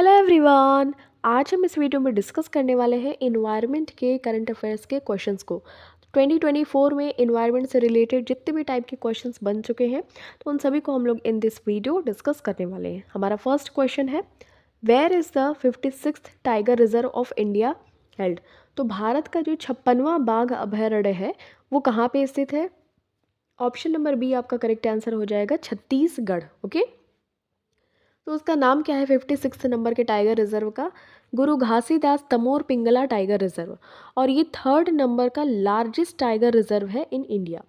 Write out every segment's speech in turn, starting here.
Hello everyone. आज हम इस वीडियो में डिस्कस करने वाले हैं इन्वायरमेंट के करंट अफेयर्स के क्वेश्चंस को। 2024 में इन्वायरमेंट से रिलेटेड जितने भी टाइप के क्वेश्चंस बन चुके हैं तो उन सभी को हम लोग इन दिस वीडियो डिस्कस करने वाले हैं। हमारा फर्स्ट क्वेश्चन है, where is the 56th tiger reserve of India held. तो भारत का जो 56वां बाघ अभयारण्य है वो कहाँ पे स्थित है? ऑप्शन नंबर बी आपका करेक्ट आंसर हो जाएगा छत्तीसगढ़। ओके, तो उसका नाम क्या है 56 नंबर के टाइगर रिजर्व का? गुरु घासीदास तमोर पिंगला टाइगर रिजर्व। और ये 3rd नंबर का लार्जेस्ट टाइगर रिजर्व है इन इंडिया।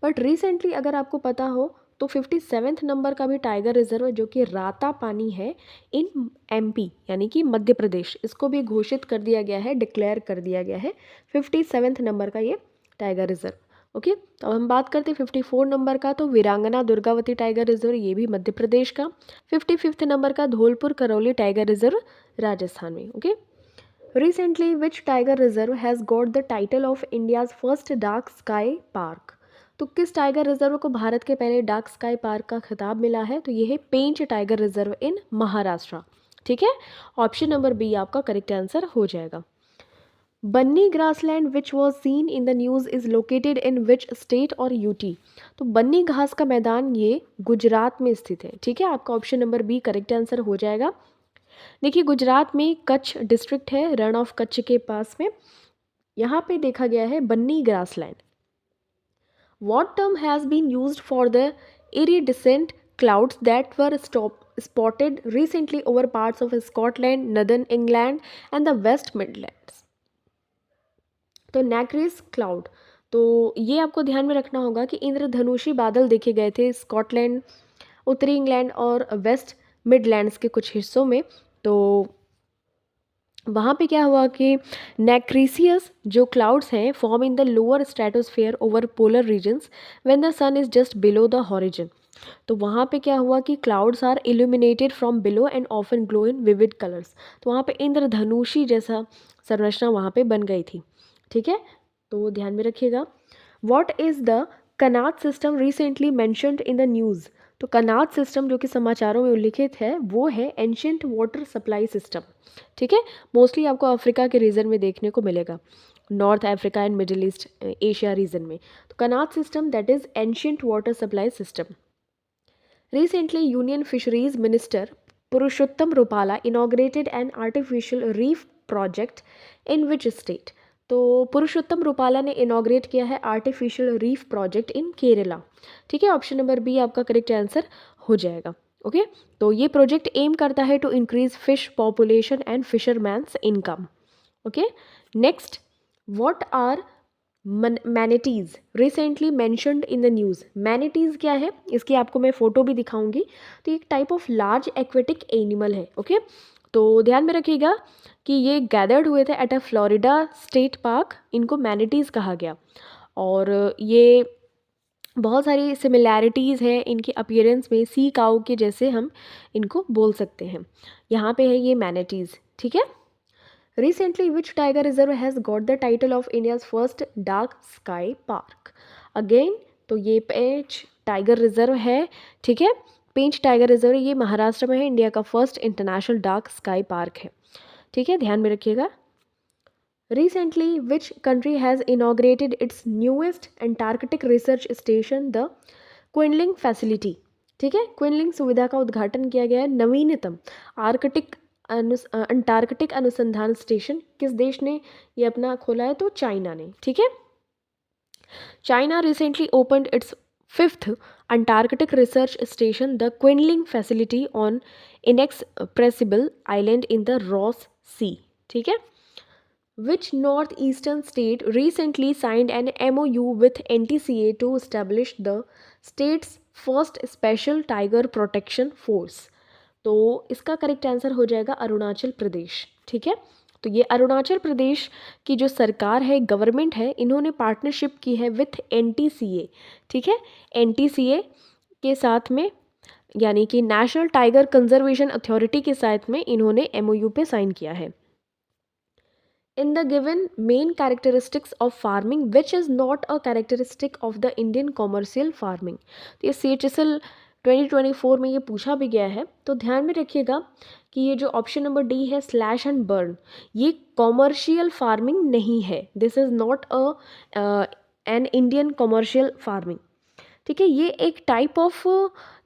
बट रिसेंटली अगर आपको पता हो तो 57th नंबर का भी टाइगर रिजर्व जो कि राता पानी है इन एमपी यानी कि मध्य प्रदेश, इसको भी घोषित कर दिया गया है, डिक्लेयर कर दिया गया है 57th नंबर का ये टाइगर रिजर्व। ओके, तो अब हम बात करते हैं 54 नंबर का। तो वीरांगना दुर्गावती टाइगर रिजर्व, ये भी मध्य प्रदेश का। 55th नंबर का धौलपुर करौली टाइगर रिजर्व, राजस्थान में। Okay, recently which tiger reserve has got the title of India's first dark sky park. तो किस टाइगर रिजर्व को भारत के पहले डार्क स्काई पार्क का खिताब मिला है? तो ये है Pench tiger reserve in Maharashtra. ठीक है, ऑप्शन नंबर बी आपका करेक्ट आंसर हो जाएगा। Banni grassland which was seen in the news is located in which state और यूटी। तो बन्नी घास का मैदान ये गुजरात में स्थित है। ठीक है, आपका option number B correct answer हो जाएगा। देखिए, गुजरात में कच्छ डिस्ट्रिक्ट है, रण ऑफ कच्छ के पास में, यहाँ पे देखा गया है Banni grassland. What term has been used for the iridescent clouds that were spotted recently over parts of Scotland, Northern England and the West Midlands? तो नैक्रिस क्लाउड, तो ये आपको ध्यान में रखना होगा कि इंद्रधनुषी बादल देखे गए थे स्कॉटलैंड, उत्तरी इंग्लैंड और वेस्ट मिडलैंड्स के कुछ हिस्सों में। तो वहाँ पे क्या हुआ कि नैक्रिसियस जो क्लाउड्स हैं form in the lower stratosphere over polar regions when the sun is just below the horizon. तो वहाँ पे क्या हुआ कि clouds are illuminated from below and often glow in vivid colours. तो वहाँ पे इंद्रधनुषी जैसा संरचना वहाँ पे बन गई थी। ठीक है, तो ध्यान में रखिएगा। What is the Connaught system recently mentioned in the news. तो कनाट सिस्टम जो कि समाचारों में उल्लिखित है वो है एंशियंट वाटर सप्लाई सिस्टम। ठीक है, मोस्टली आपको अफ्रीका के रीजन में देखने को मिलेगा, North Africa and Middle East Asia region में। तो qanat system that is ancient water supply system. Recently union fisheries minister Purushottam Rupala inaugurated an artificial reef project in which state. तो पुरुषोत्तम रूपाला ने इनॉग्रेट किया है artificial reef project in Kerala. ठीक है, option number B आपका correct answer हो जाएगा। ओके, तो ये प्रोजेक्ट एम करता है to increase fish population and fisherman's income. Okay, next, what are manities recently mentioned in the news. Manities क्या है, इसकी आपको मैं फ़ोटो भी दिखाऊंगी। तो एक type of large aquatic animal है। ओके, तो ध्यान में रखिएगा कि ये गैदर्ड हुए थे at a Florida state park, इनको मैनिटीज़ कहा गया। और ये बहुत सारी सिमिलैरिटीज़ हैं इनकी अपीयरेंस में, सी काऊ के जैसे हम इनको बोल सकते हैं। यहाँ पे है ये मैनिटीज़। ठीक है, recently which tiger reserve has got the title of India's first dark sky park. Again, तो ये पेंच टाइगर रिजर्व है। ठीक है, पेंच टाइगर रिजर्व ये महाराष्ट्र में है, इंडिया का first international dark sky park है। ठीक है, ध्यान में रखिएगा। Recently which country has inaugurated its newest Antarctic research station the Qinling facility. ठीक है, क्विनलिंग सुविधा का उद्घाटन किया गया है, नवीनतम आर्कटिक अंटार्कटिक अनुसंधान स्टेशन किस देश ने ये अपना खोला है? तो चाइना ने। ठीक है, China recently opened its 5th Antarctic research station the Qinling facility on Inexpressible Island in the Ross Sea. ठीक है, which northeastern state recently signed an MOU with NTCA to establish the state's first special tiger protection force? तो इसका correct answer हो जाएगा अरुणाचल प्रदेश। ठीक है, तो ये अरुणाचल प्रदेश की जो सरकार है, गवर्नमेंट है, इन्होंने पार्टनरशिप की है विथ NTCA। ठीक है, NTCA के साथ में यानी कि नेशनल टाइगर कंजर्वेशन अथॉरिटी के साथ में इन्होंने MOU पे साइन किया है। In the given main characteristics of farming, which is not a characteristic of the Indian commercial farming? तो ये CHSL 2024 में ये पूछा भी गया है। तो ध्यान में रखिएगा कि ये जो ऑप्शन नंबर डी है स्लैश एंड बर्न, ये कॉमर्शियल फार्मिंग नहीं है। This is not an Indian commercial farming. ठीक है, ये एक टाइप ऑफ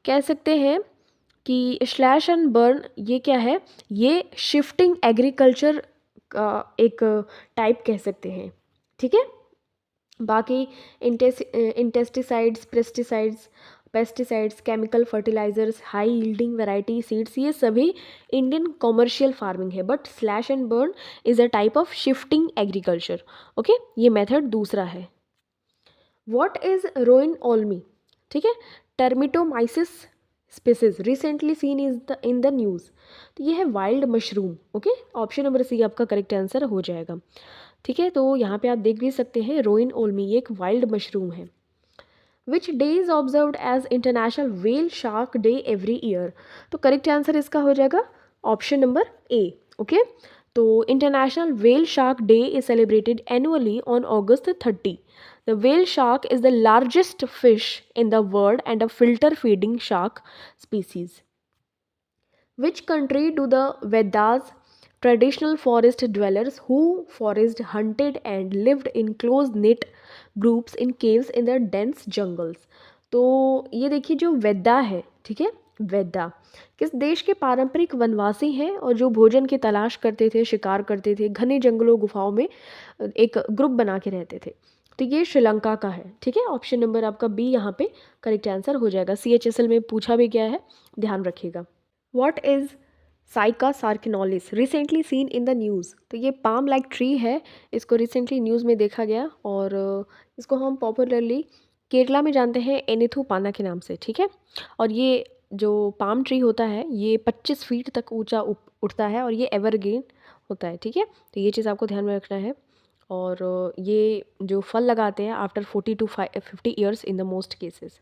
कह सकते हैं कि स्लैश एंड बर्न ये क्या है, ये शिफ्टिंग एग्रीकल्चर का एक टाइप कह सकते हैं। ठीक है, बाकी insecticides, pesticides, chemical fertilizers, high yielding variety seeds, ये सभी इंडियन कॉमर्शियल फार्मिंग है, but slash and burn is a type of shifting agriculture. Okay, ये मेथड दूसरा है। What is Roin Olmi? ठीक है, termitomyces species recently seen in the news. तो ये है wild mushroom. Okay, option number C आपका करेक्ट आंसर हो जाएगा। ठीक है, तो यहाँ पे आप देख भी सकते हैं रोइन ओल्मी, ये एक वाइल्ड मशरूम है। Which day is observed as international whale shark day every year? तो करेक्ट आंसर इसका हो जाएगा ऑप्शन नंबर ए। ओके, तो international whale shark day is celebrated annually on August 30. The whale shark is the largest fish in the world and a filter feeding shark species. Which country do the Vedas traditional forest dwellers who forest hunted and lived in close knit groups in caves in the dense jungles? तो ये देखिए जो वेदा है, ठीक है, वेदा किस देश के पारंपरिक वनवासी हैं और जो भोजन की तलाश करते थे, शिकार करते थे, घने जंगलों गुफाओं में एक ग्रुप बना के रहते थे। तो ये श्रीलंका का है। ठीक है, ऑप्शन नंबर आपका बी यहाँ पे करेक्ट आंसर हो जाएगा। CHSL में पूछा भी गया है, ध्यान रखिएगा। What is cycas circinalis recently seen in the news? तो ये पाम लाइक ट्री है, इसको रिसेंटली न्यूज़ में देखा गया और इसको हम पॉपुलरली केरला में जानते हैं एनिथू पाना के नाम से। ठीक है, और ये जो पाम ट्री होता है ये 25 फीट तक ऊंचा उठता है और ये एवरग्रीन होता है। ठीक है, तो ये चीज़ आपको ध्यान में रखना है। और ये जो फल लगाते हैं after 40 to 50 years in the most cases.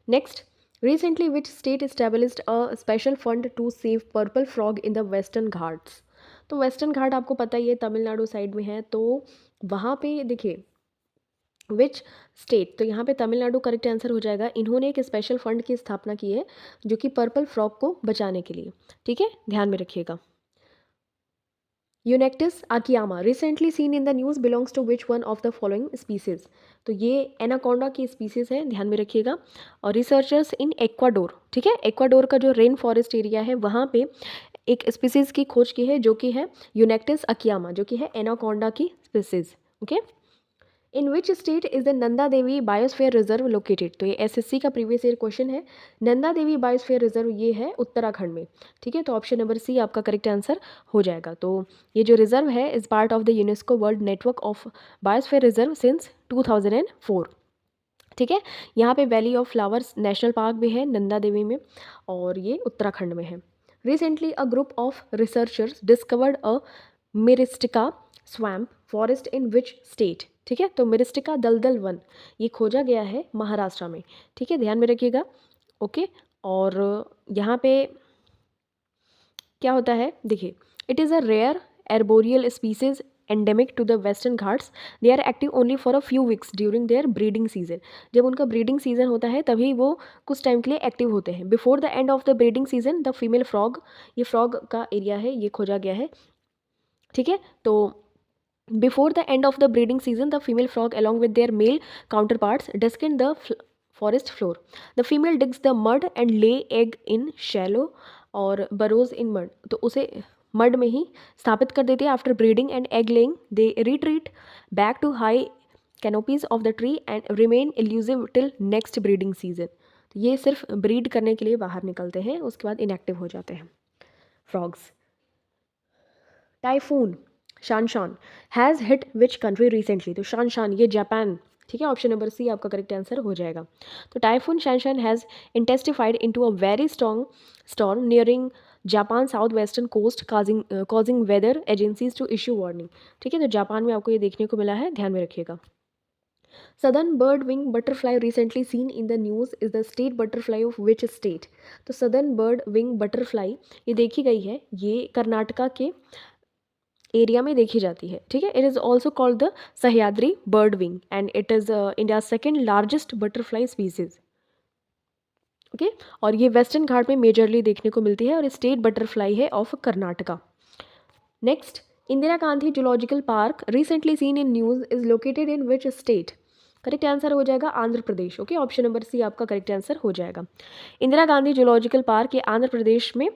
Next, recently which state established a special fund to save purple frog in the western Ghats? तो वेस्टर्न घाट आपको पता ही है तमिलनाडु साइड में है, तो वहाँ पे देखिए विच स्टेट, तो यहाँ पे तमिलनाडु करेक्ट आंसर हो जाएगा। इन्होंने एक स्पेशल फंड की स्थापना की है जो कि पर्पल फ्रॉग को बचाने के लिए। ठीक है, ध्यान में रखिएगा। Eunectes akiyama recently seen in the news belongs to which one of the following species? तो ये एनाकोंडा की स्पीसीज है, ध्यान में रखिएगा। और रिसर्चर्स इन एक्वाडोर, ठीक है, एक्वाडोर का जो रेन फॉरेस्ट एरिया है वहाँ पे एक स्पीसीज की खोज की है जो कि है यूनेक्टिस आकियामा, जो कि है एनाकोंडा की species. Okay, in which state is the Nanda Devi biosphere reserve located? तो ये SSC का प्रीवियस ईयर क्वेश्चन है। नंदा देवी बायोस्फीयर रिजर्व ये है उत्तराखंड में। ठीक है, तो ऑप्शन नंबर सी आपका करेक्ट आंसर हो जाएगा। तो ये जो रिजर्व है is part of the UNESCO world network of biosphere reserve since 2004। ठीक है, यहाँ पे valley of flowers national park भी है नंदा देवी में और ये उत्तराखंड में है। Recently a group of researchers discovered a Myristica swamp forest in which state? ठीक है, तो मिरिस्टिका दलदल वन ये खोजा गया है महाराष्ट्र में। ठीक है, ध्यान में रखिएगा। ओके, और यहाँ पे क्या होता है देखिए, it is a rare arboreal species endemic to the Western Ghats. They are active only for a few weeks during their breeding season. जब उनका ब्रीडिंग सीजन होता है तभी वो कुछ टाइम के लिए एक्टिव होते हैं। Before the end of the breeding season the female frog, ये फ्रॉग का एरिया है, ये खोजा गया है। ठीक है, तो before the end of the breeding season the female frog along with their male counterparts descend the forest floor. The female digs the mud and lay egg in shallow और burrows in mud. तो उसे mud में ही स्थापित कर देती है। After breeding and egg laying they retreat back to high canopies of the tree and remain elusive till next breeding season. तो ये सिर्फ ब्रीड करने के लिए बाहर निकलते हैं, उसके बाद इनएक्टिव हो जाते हैं frogs. Typhoon Shanshan has hit which country recently? तो शानशान ये जापान। ठीक है, ऑप्शन नंबर सी आपका करेक्ट आंसर हो जाएगा। तो typhoon Shanshan has intensified into a very strong storm nearing Japan south western coast causing weather agencies to issue warning. ठीक है, तो जापान में आपको ये देखने को मिला है, ध्यान में रखिएगा। Southern bird wing butterfly recently seen in the news is the state butterfly of which state? तो सदर्न बर्ड विंग बटरफ्लाई ये देखी गई है, ये कर्नाटका के एरिया में देखी जाती है। ठीक है, it is also called the Sahyadri bird wing and it is India second largest butterfly species. Okay. और ये वेस्टर्न घाट में मेजरली देखने को मिलती है और स्टेट बटरफ्लाई है of Karnataka. Next, Indira Gandhi zoological park recently seen in news is located in which state? Correct answer हो जाएगा Andhra Pradesh. Okay, option number C आपका करेक्ट आंसर हो जाएगा। इंदिरा गांधी जूलॉजिकल पार्क ये आंध्र प्रदेश में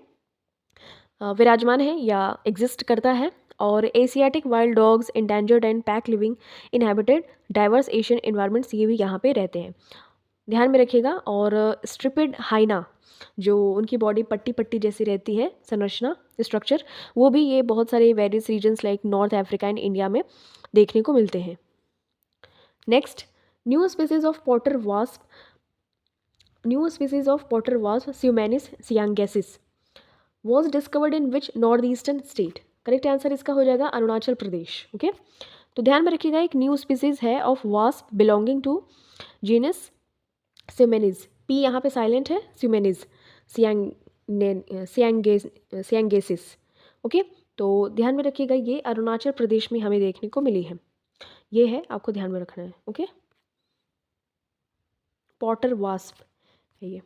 विराजमान है या एग्जिस्ट करता है। और Asiatic wild dogs, endangered and pack living inhabited diverse Asian environments ये भी यहाँ पे रहते हैं, ध्यान में रखिएगा। और स्ट्रिपिड हाइना जो उनकी बॉडी पट्टी पट्टी जैसी रहती है संरचना स्ट्रक्चर, वो भी ये बहुत सारे various reasons like North Africa and India में देखने को मिलते हैं। Next, new species of potter wasp Eumenes siangensis was discovered in which north eastern state? Correct answer इसका हो जाएगा अरुणाचल प्रदेश। ओके, तो ध्यान में रखिएगा एक न्यू स्पीसीज है of wasp belonging to genus Eumenes, P यहाँ पे साइलेंट है, स्यूमेनिज सियांगेसिस। ओके, तो ध्यान में रखिएगा ये अरुणाचल प्रदेश में हमें देखने को मिली है, ये है आपको ध्यान में रखना है। ओके, पॉटर वास्प है ये।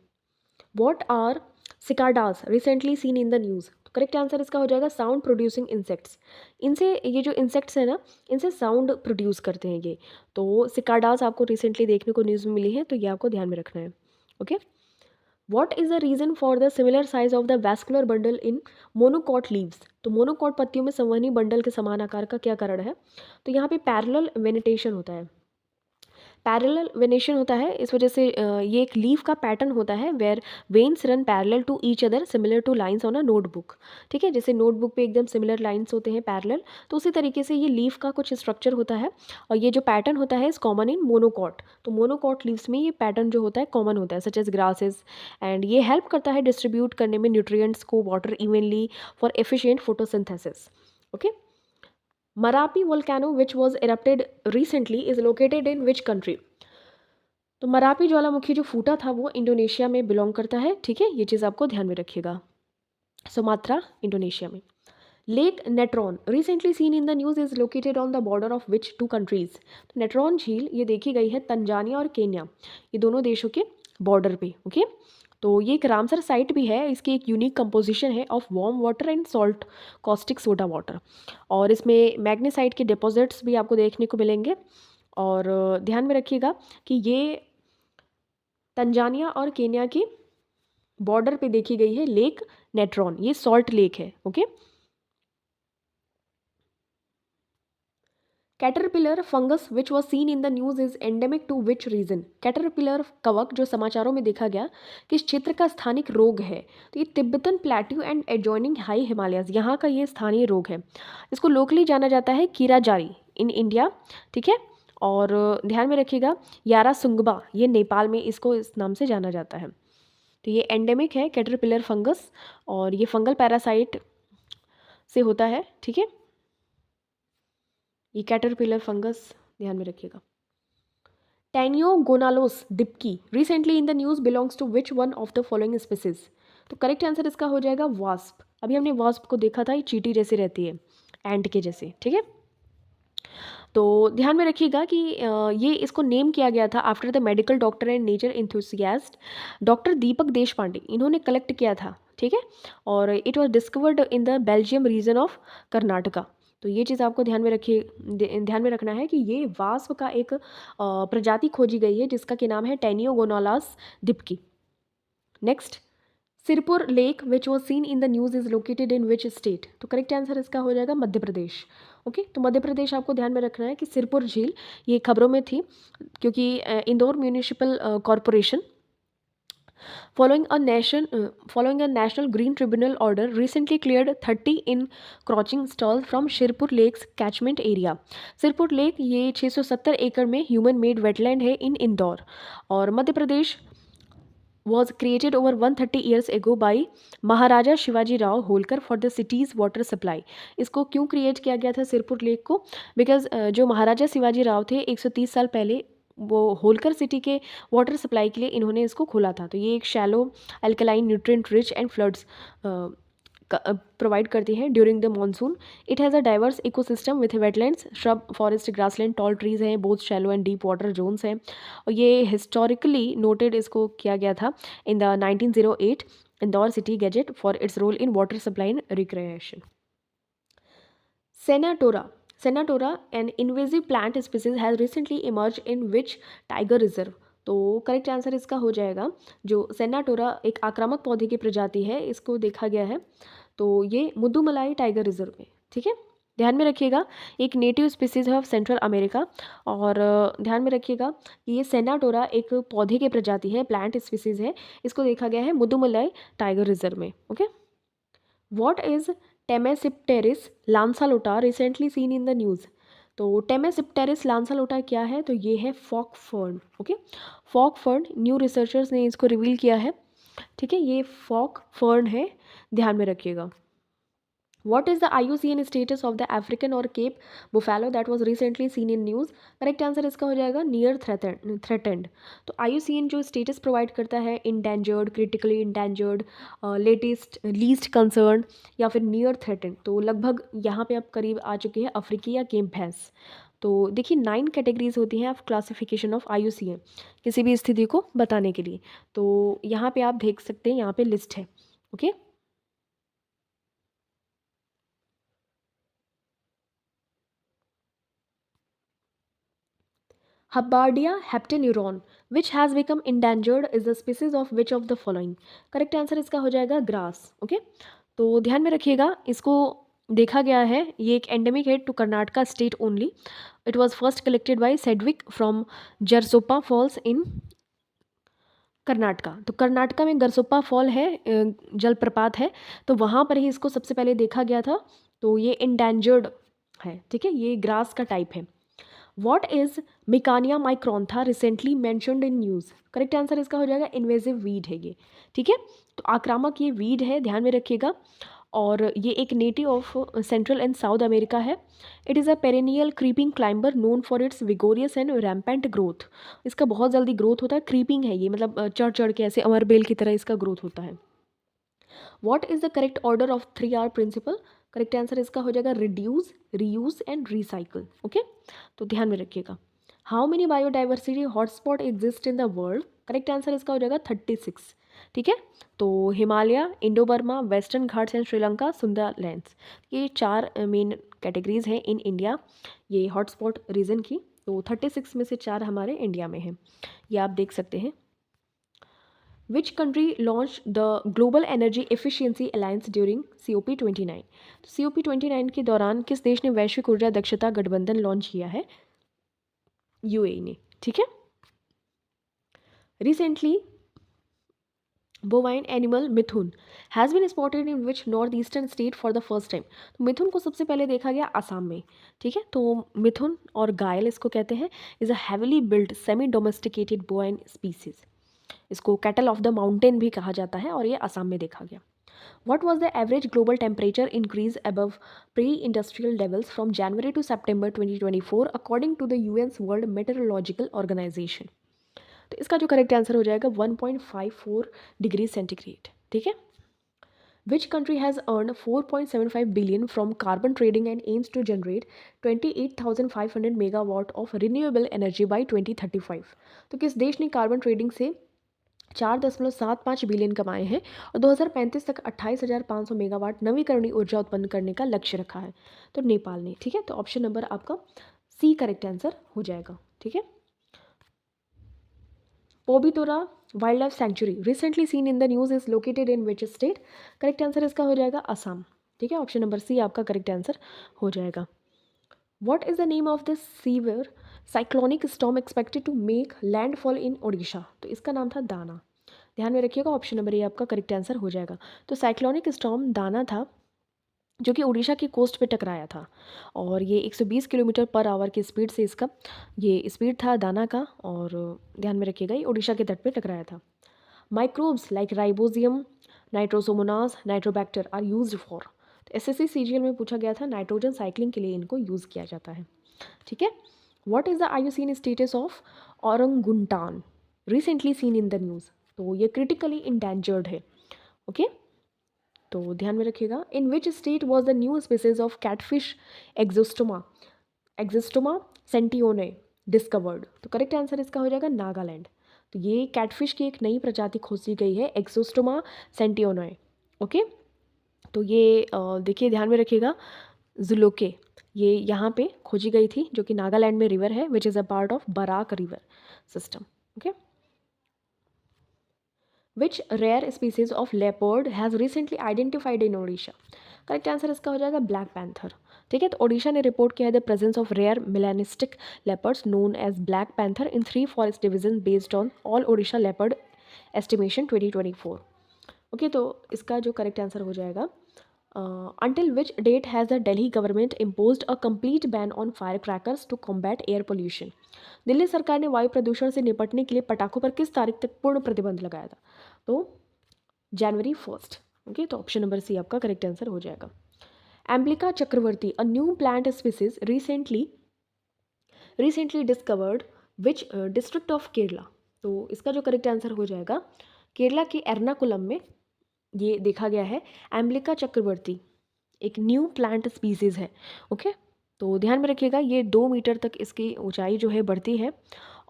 What are cicadas recently seen in the news? तो करेक्ट आंसर इसका हो जाएगा साउंड प्रोड्यूसिंग इंसेक्ट्स। इनसे ये जो इंसेक्ट्स हैं ना, इनसे साउंड प्रोड्यूस करते हैं ये। तो सिकाडास आपको रिसेंटली देखने को न्यूज़ में मिली है, तो ये आपको ध्यान में रखना है। Okay, what is the reason for the similar size of the vascular bundle in monocot leaves? तो मोनोकॉट पत्तियों में संवहनी बंडल के समान आकार का क्या कारण है? तो यहाँ पे पैरेलल वेनिटेशन होता है, पैरेलल वेनेशन होता है, इस वजह से ये एक लीफ का पैटर्न होता है where veins run parallel to each other similar to lines on a notebook. ठीक है, जैसे नोटबुक पे एकदम सिमिलर लाइंस होते हैं पैरेलल, तो उसी तरीके से ये लीफ का कुछ स्ट्रक्चर होता है और ये जो पैटर्न होता है इस कॉमन इन मोनोकॉट। तो मोनोकॉट लीव्स में ये पैटर्न जो होता है कॉमन होता है सच एज ग्रासेस, एंड ये हेल्प करता है डिस्ट्रीब्यूट करने में न्यूट्रिएंट्स को water evenly for efficient photosynthesis. Okay, Marapi volcano which was erupted recently is located in which country? तो मरापी ज्वालामुखी जो फूटा था वो इंडोनेशिया में बिलोंग करता है। ठीक है, ये चीज़ आपको ध्यान में रखिएगा, सुमात्रा इंडोनेशिया में। Lake Natron recently seen in the news is located on the border of which two countries? तो नेट्रॉन झील ये देखी गई है तंजानिया और केन्या, ये दोनों देशों के बॉर्डर पे। ओके, तो ये एक रामसर साइट भी है, इसकी एक यूनिक कंपोजिशन है of warm water and salt caustic soda water, और इसमें मैग्नेसाइट के डिपॉजिट्स भी आपको देखने को मिलेंगे। और ध्यान में रखिएगा कि ये तंजानिया और केन्या की बॉर्डर पे देखी गई है लेक नेट्रॉन, ये सॉल्ट लेक है। Okay, caterpillar fungus which was seen in the news is endemic to which region? Caterpillar कवक जो समाचारों में देखा गया किस क्षेत्र का स्थानिक रोग है? तो ये Tibetan plateau and adjoining high Himalayas यहाँ का ये स्थानीय रोग है। इसको लोकली जाना जाता है कीराजारी इन इंडिया। ठीक है, और ध्यान में रखिएगा यारा सुंगबा ये नेपाल में इसको इस नाम से जाना जाता है। तो ये एंडेमिक है कैटरपिलर फंगस और ये फंगल पैरासाइट से होता है। ठीक है, ये कैटरपिलर फंगस ध्यान में रखिएगा। Taeniogonalos dipki recently in the news belongs to which one of the following species? तो करेक्ट आंसर इसका हो जाएगा वास्प। अभी हमने वास्प को देखा था, ये चींटी जैसी रहती है, एंट के जैसे। ठीक है, तो ध्यान में रखिएगा कि ये इसको नेम किया गया था after the medical doctor and nature enthusiast doctor Deepak Deshpande, इन्होंने कलेक्ट किया था। ठीक है, और it was discovered in the Belgium region of Karnataka. तो ये चीज़ आपको ध्यान में ध्यान में रखना है कि ये वास्प का एक प्रजाति खोजी गई है जिसका कि नाम है Taeniogonalos dipki. Next, Sirpur lake which was seen in the news is located in which state? तो करेक्ट आंसर इसका हो जाएगा मध्य प्रदेश। ओके, तो मध्य प्रदेश आपको ध्यान में रखना है कि सिरपुर झील ये खबरों में थी क्योंकि Indore municipal corporation following a national green tribunal order recently cleared 30 encroaching stalls from Shirpur Lake's catchment area। Sirpur lake ये 670 एकड़ में ह्यूमन मेड वेटलैंड है इन इंदौर। और Madhya Pradesh was created over 130 years ago by Maharaja Shivaji Rao Holkar for the city's water supply। इसको क्यों create किया गया था सिरपुर लेक को? बिकॉज जो महाराजा शिवाजी राव थे 130 साल पहले वो होलकर सिटी के वाटर सप्लाई के लिए इन्होंने इसको खोला था। तो ये एक shallow alkaline nutrient rich and floods provide करती है during the monsoon. It has a diverse ecosystem with wetlands, shrub, forest, grassland, tall trees हैं, both shallow and deep water zones हैं। और ये हिस्टोरिकली नोटेड इसको किया गया था in the 1908 Indore city gazette for its role in water supply and recreation. Senna tora, senna tora an invasive plant species has recently emerge in which tiger reserve. तो correct answer इसका हो जाएगा जो सेनाटोरा एक आक्रामक पौधे की प्रजाति है, इसको देखा गया है तो ये मुदुमलाई टाइगर रिजर्व में। ठीक है, ध्यान में रखिएगा एक नेटिव स्पीसीज है ऑफ सेंट्रल अमेरिका। और ध्यान में रखिएगा कि ये सेनाटोरा एक पौधे की प्रजाति है, प्लांट स्पीसीज है, इसको देखा गया है मुदुमलाई टाइगर रिजर्व में। Okay, what is Tmesipteris lanceolata recently seen in the news. तो टेमेसिप्टेरिस लांसालोटा क्या है, तो ये है fork fern. Okay, fork fern, new researchers ने इसको रिवील किया है। ठीक है, ये फॉक फर्न है, ध्यान में रखिएगा। What is the IUCN status of the African or Cape buffalo that was recently seen in news? Correct answer इसका हो जाएगा नियर थ्रेटेंड। तो IUCN जो स्टेटस प्रोवाइड करता है endangered, critically endangered, latest, least concern या फिर नियर थ्रेटेंड, तो लगभग यहाँ पे आप करीब आ चुके हैं अफ्रीकी या केप भैंस। तो देखिए 9 कैटेगरीज होती हैं ऑफ क्लासिफिकेशन ऑफ IUCN किसी भी स्थिति को बताने के लिए। तो यहाँ पे आप देख सकते हैं, यहाँ पे लिस्ट है। Okay, Habardia heptaneron, which has become endangered, is the species of which of the following? Correct answer इसका हो जाएगा ग्रास। ओके, तो ध्यान में रखिएगा इसको देखा गया है, ये एक एंडेमिक है to Karnataka state only. It was first collected by Sedgwick from Gersoppa falls in Karnataka. तो कर्नाटका में गरसोप्पा फॉल है, जलप्रपात है, तो वहाँ पर ही इसको सबसे पहले देखा गया था। तो ये इंडेंजर्ड है। ठीक है, ये ग्रास का टाइप है। What is Mikania micrantha recently mentioned in news. Correct answer इसका हो जाएगा इन्वेजिव वीड है ये। ठीक है, तो आक्रामक ये वीड है, ध्यान में रखिएगा। और ये एक native of central and south America है। It is a perennial creeping climber known for its vigorous and rampant growth. इसका बहुत जल्दी ग्रोथ होता है, क्रीपिंग है ये, मतलब चढ़ चढ़ के ऐसे अमर बेल की तरह इसका ग्रोथ होता है। What is the correct order of 3R principle. Correct answer इसका हो जाएगा reduce, reuse and recycle. Okay, तो ध्यान में रखिएगा। How many biodiversity hotspot exist in the world. Correct answer इसका हो जाएगा 36। ठीक है, तो Himalaya, Indo Burma, Western Ghats and Sri Lanka, Sundalands, ये 4 मेन कैटेगरीज हैं इन इंडिया ये हॉटस्पॉट रीजन की। तो 36 में से 4 हमारे इंडिया में हैं, ये आप देख सकते हैं। Which country launch the global energy efficiency alliance during COP29। तो COP29 के दौरान किस देश ने वैश्विक ऊर्जा दक्षता गठबंधन लॉन्च किया है? UAE ने। ठीक है, recently bovine animal mithun has been spotted in which north eastern state for the first time. तो मिथुन को सबसे पहले देखा गया आसाम में। ठीक है, तो मिथुन और गायल इसको कहते हैं, is a heavily build semi domesticated bovine species. इसको कैटल ऑफ द माउंटेन भी कहा जाता है और ये असम में देखा गया। What was the average global temperature increase above pre-industrial levels from January to September 2024 according to the UN's World Meteorological Organization? तो इसका जो करेक्ट आंसर हो जाएगा 1.54 डिग्री सेंटीग्रेड। ठीक है, Which country has earned 4.75 billion from carbon trading and aims to generate 28,500 megawatt of renewable energy by 2035? तो किस देश ने कार्बन ट्रेडिंग से 4.75 बिलियन कमाए हैं और 2035 तक 28,500 मेगावाट नवीकरणीय ऊर्जा उत्पन्न करने का लक्ष्य रखा है? तो नेपाल ने। ठीक है, तो ऑप्शन नंबर आपका C करेक्ट आंसर हो जाएगा। ठीक है, Pobitora wild life sanctuary recently seen in the news is located in which state. Correct answer इसका हो जाएगा असम। ठीक है, ऑप्शन नंबर C आपका करेक्ट आंसर हो जाएगा। What is the name of the severe cyclonic storm expected to make landfall in Odisha? तो इसका नाम था दाना। ध्यान में रखिएगा, ऑप्शन नंबर A आपका करेक्ट आंसर हो जाएगा। तो साइक्लोनिक स्टॉर्म दाना था जो कि उड़ीसा की कोस्ट पे टकराया था और ये 120 किलोमीटर पर आवर की स्पीड से इसका ये स्पीड था दाना का। और ध्यान में रखिएगा ये उड़ीसा के तट पे टकराया था। Microbes like rhizobium, nitrosomonas, nitrobacter are used for. SSC CGL में पूछा गया था, नाइट्रोजन साइक्लिंग के लिए इनको यूज़ किया जाता है। ठीक है, what is the IUCN status of तो ध्यान में रखिएगा, in which state was the new species of catfish एग्जिस्टोमा सेंटियोने डिस्कवर्ड? तो करेक्ट आंसर इसका हो जाएगा नागालैंड। तो ये कैटफिश की एक नई प्रजाति खोजी गई है, एग्जिस्टोमा सेंटियोने। ओके, तो ये देखिए ध्यान में रखिएगा, जुलोके, ये यहाँ पे खोजी गई थी, जो कि नागालैंड में रिवर है, which is a part of Barak river system. Okay, which rare species of leopard has recently identified in Odisha? Correct answer इसका हो जाएगा ब्लैक पैंथर। ठीक है, तो ओडिशा ने रिपोर्ट किया है the presence of rare melanistic leopards known as black panther in 3 forest division based on all Odisha leopard estimation 2024। Okay, तो इसका जो करेक्ट आंसर हो जाएगा, until which date has the Delhi government imposed a complete ban on firecrackers to combat air pollution? Delhi सरकार ने वायु प्रदूषण से निपटने के लिए पटाखों पर किस तारीख तक पूर्ण प्रतिबंध लगाया था? तो जनवरी 1। ओके, तो ऑप्शन नंबर सी आपका करेक्ट आंसर हो जाएगा। Emblica Chakravarti, a new plant species recently discovered which district of Kerala? तो इसका जो करेक्ट आंसर हो जाएगा, केरला के एर्नाकुलम में ये देखा गया है। एम्ब्लिका चक्रवर्ती एक न्यू प्लांट स्पीसीज़ है। ओके, तो ध्यान में रखिएगा, ये 2 मीटर तक इसकी ऊंचाई जो है बढ़ती है,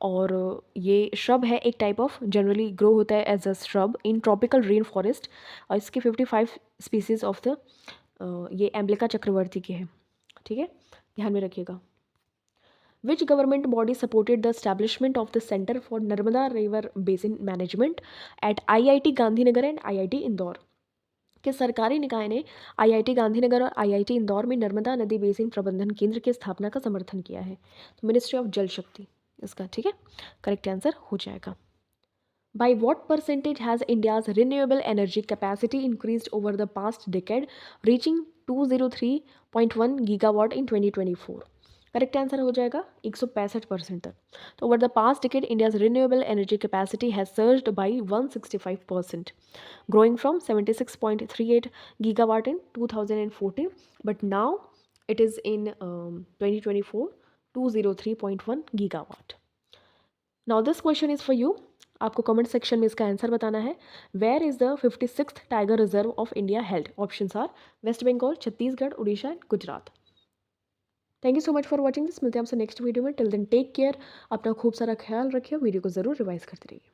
और ये श्रब है, एक टाइप ऑफ जनरली ग्रो होता है as a shrub in tropical rain forest, और इसके 55 स्पीसीज ऑफ द ये एम्ब्लिका चक्रवर्ती के हैं। ठीक है, ध्यान में रखिएगा। Which government body supported the establishment of the Center for Narmada River Basin Management at IIT Gandhinagar and IIT Indore? कि सरकारी निकाय ने IIT गांधीनगर और IIT इंदौर में नर्मदा नदी बेसिन प्रबंधन केंद्र की स्थापना का समर्थन किया है? तो मिनिस्ट्री ऑफ जल शक्ति इसका, ठीक है, करेक्ट आंसर हो जाएगा। By what percentage has India's renewable energy capacity increased over the past decade, reaching 203.1 gigawatt in 2024? Correct answer हो जाएगा 165% तक। तो over the past decade India's renewable energy capacity has surged by 165%, growing from 76.38 gigawatt in 2014, but now it is in 2024 203.1 gigawatt. Now this question is for you. आपको comment section में इसका answer बताना है। Where is the 56th tiger reserve of India held? Options are West Bengal, Chhattisgarh, Orissa and Gujarat. Thank you so much for watching this. मिलते हैं आपसे next video में। Till then take care, अपना खूब सारा ख्याल रखिए, वीडियो को ज़रूर रिवाइज करते रहिए।